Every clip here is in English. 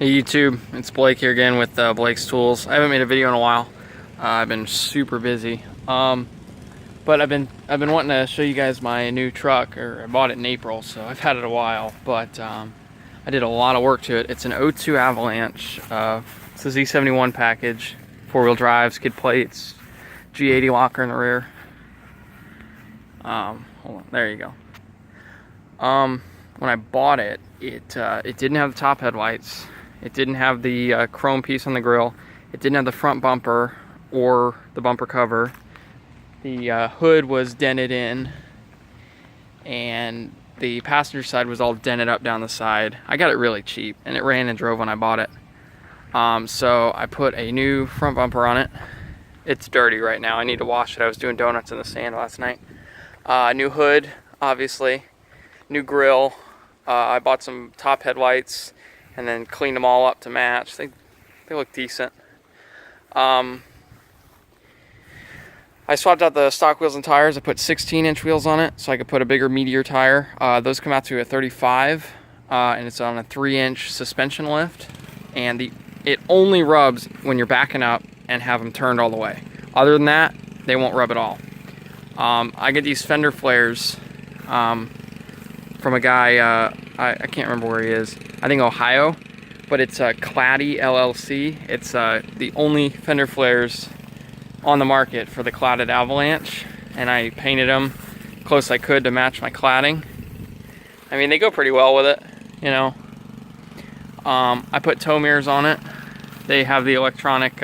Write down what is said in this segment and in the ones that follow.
Hey YouTube, it's Blake here again with Blake's Tools. I haven't made a video in a while. I've been super busy, but I've been wanting to show you guys my new truck. I bought it in April, so I've had it a while. But I did a lot of work to it. It's an 02 Avalanche. It's a Z71 package, 4-wheel drive, skid plates, G80 locker in the rear. Hold on, there you go. When I bought it, it didn't have the top headlights. It didn't have the chrome piece on the grill. It didn't have the front bumper or the bumper cover. The hood was dented in, and the passenger side was all dented up down the side. I got it really cheap, and it ran and drove when I bought it. So I put a new front bumper on it. It's dirty right now. I need to wash it. I was doing donuts in the sand last night. New hood, obviously. New grill. I bought some top headlights and then cleaned them all up to match. They look decent. I swapped out the stock wheels and tires. I put 16-inch wheels on it so I could put a bigger, meatier tire. Those come out to a 35, and it's on a 3-inch suspension lift. And it only rubs when you're backing up and have them turned all the way. Other than that, they won't rub at all. I get these fender flares from a guy, I can't remember where he is. I think Ohio, but it's Claddy LLC. It's the only fender flares on the market for the cladded Avalanche, and I painted them close I could to match my cladding. I mean, they go pretty well with it, you know. I put tow mirrors on it. They have the electronic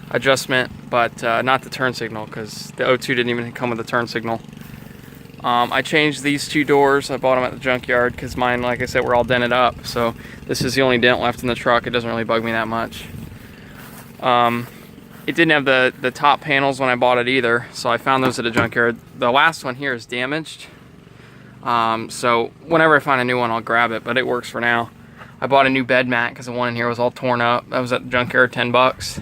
adjustment, but not the turn signal, because the 02 didn't even come with a turn signal. I changed these two doors. I bought them at the junkyard because mine, like I said, were all dented up. So this is the only dent left in the truck. It doesn't really bug me that much. It didn't have the top panels when I bought it either, so I found those at a junkyard. The last one here is damaged. So whenever I find a new one, I'll grab it, but it works for now. I bought a new bed mat because the one in here was all torn up. That was at the junkyard, 10 bucks.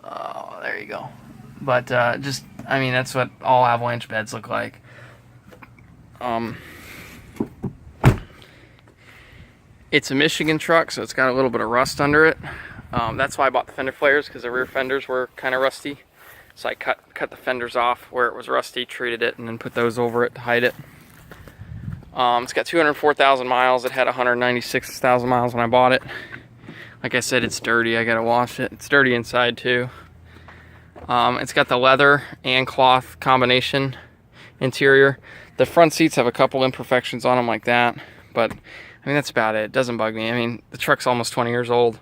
Oh, there you go. But just, I mean, that's what all Avalanche beds look like. It's a Michigan truck, so it's got a little bit of rust under it. That's why I bought the fender flares, because the rear fenders were kind of rusty. So I cut the fenders off where it was rusty, treated it, and then put those over it to hide it. It's got 204,000 miles. It had 196,000 miles when I bought it. Like I said, it's dirty. I gotta wash it. It's dirty inside too. It's got the leather and cloth combination interior. The front seats have a couple imperfections on them like that, but I mean, that's about it. It doesn't bug me. I mean, the truck's almost 20 years old,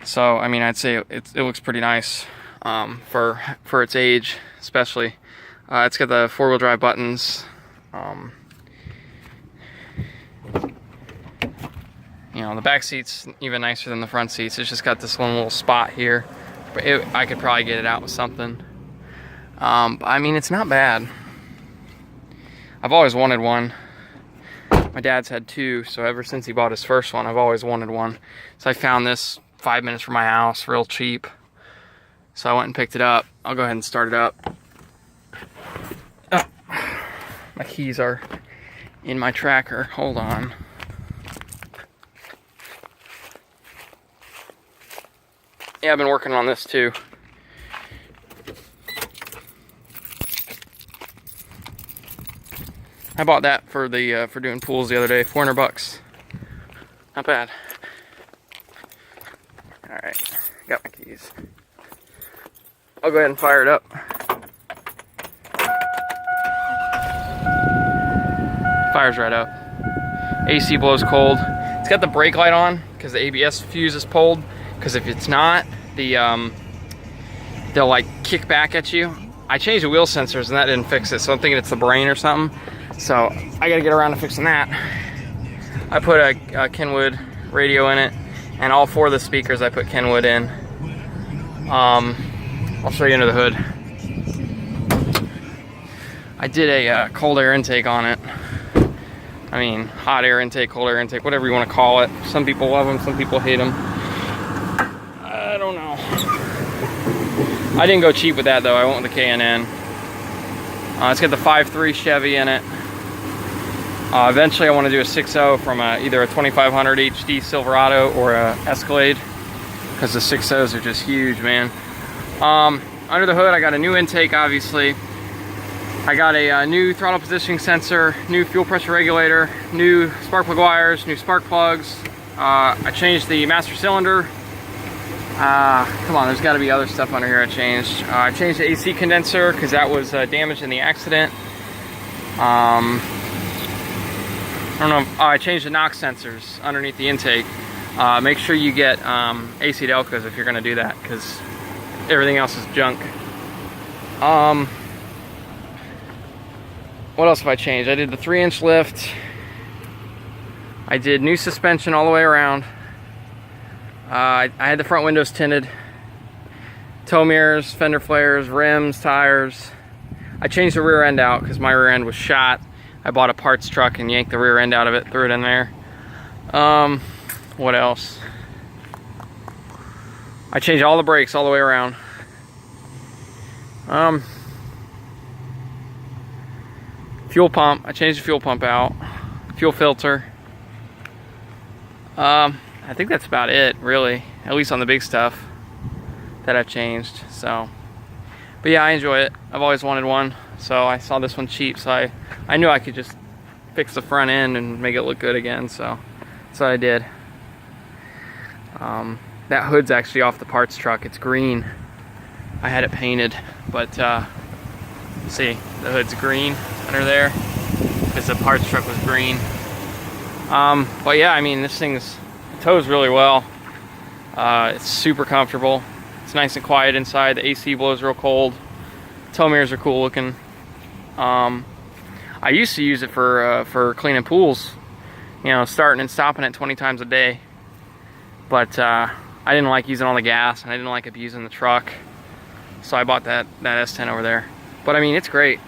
so I mean, I'd say it looks pretty nice for its age, especially. It's got the 4-wheel drive buttons. You know, the back seat's even nicer than the front seats. It's just got this one little spot here, but I could probably get it out with something. I mean, it's not bad. I've always wanted one. My dad's had two, so ever since he bought his first one, I've always wanted one. So I found this 5 minutes from my house, real cheap. So I went and picked it up. I'll go ahead and start it up. Oh, my keys are in my tracker. Hold on. Yeah, I've been working on this too. I bought that for doing pools the other day, 400 bucks. Not bad. All right, got my keys. I'll go ahead and fire it up. Fires right up. AC blows cold. It's got the brake light on because the ABS fuse is pulled. Because if it's not, they'll like kick back at you. I changed the wheel sensors and that didn't fix it, so I'm thinking it's the brain or something. So I gotta get around to fixing that. I put a Kenwood radio in it, and all 4 of the speakers I put Kenwood in. I'll show you under the hood. I did a cold air intake on it. I mean, hot air intake, cold air intake, whatever you want to call it. Some people love them, some people hate them. I don't know. I didn't go cheap with that though. I went with the K&N. It's got the 5.3 Chevy in it. Eventually I want to do a 6.0 from either a 2500 HD Silverado or a Escalade, because the 6.0s are just huge, man. Under the hood I got a new intake, obviously. I got a new throttle positioning sensor, new fuel pressure regulator, new spark plug wires, new spark plugs. I changed the master cylinder. Come on, there's got to be other stuff under here I changed. I changed the AC condenser because that was damaged in the accident. I don't know. I changed the NOx sensors underneath the intake. Make sure you get AC Delcos if you're going to do that, because everything else is junk. What else have I changed? I did the 3-inch lift. I did new suspension all the way around. I had the front windows tinted. Tow mirrors, fender flares, rims, tires. I changed the rear end out because my rear end was shot. I bought a parts truck and yanked the rear end out of it, threw it in there. What else? I changed all the brakes all the way around. Fuel pump, I changed the fuel pump out. Fuel filter. I think that's about it, really. At least on the big stuff that I've changed. So, but yeah, I enjoy it. I've always wanted one, so I saw this one cheap, so I knew I could just fix the front end and make it look good again. So that's what I did. That hood's actually off the parts truck. It's green. I had it painted, but see, the hood's green under there because the parts truck was green. But yeah, I mean, this thing's tows really well. It's super comfortable. It's nice and quiet inside. The AC blows real cold. Tow mirrors are cool looking. I used to use it for cleaning pools, you know, starting and stopping it 20 times a day. But I didn't like using all the gas, and I didn't like abusing the truck, so I bought that S10 over there. But I mean, it's great.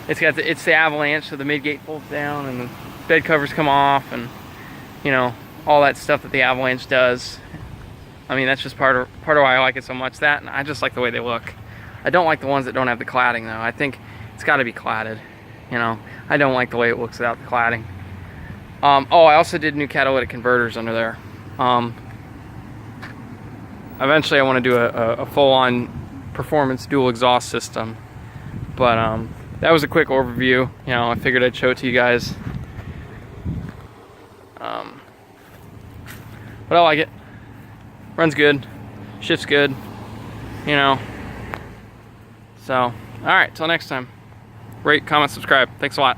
It's the Avalanche, so the midgate folds down and the bed covers come off, and you know, all that stuff that the Avalanche does. I mean, that's just part of why I like it so much. That, and I just like the way they look. I don't like the ones that don't have the cladding though. I think it's got to be cladded. You know, I don't like the way it looks without the cladding. Oh, I also did new catalytic converters under there. Eventually I want to do a full-on performance dual exhaust system, but that was a quick overview. You know, I figured I'd show it to you guys. But I like it. Runs good, shifts good, you know. So, alright, till next time. Rate, comment, subscribe. Thanks a lot.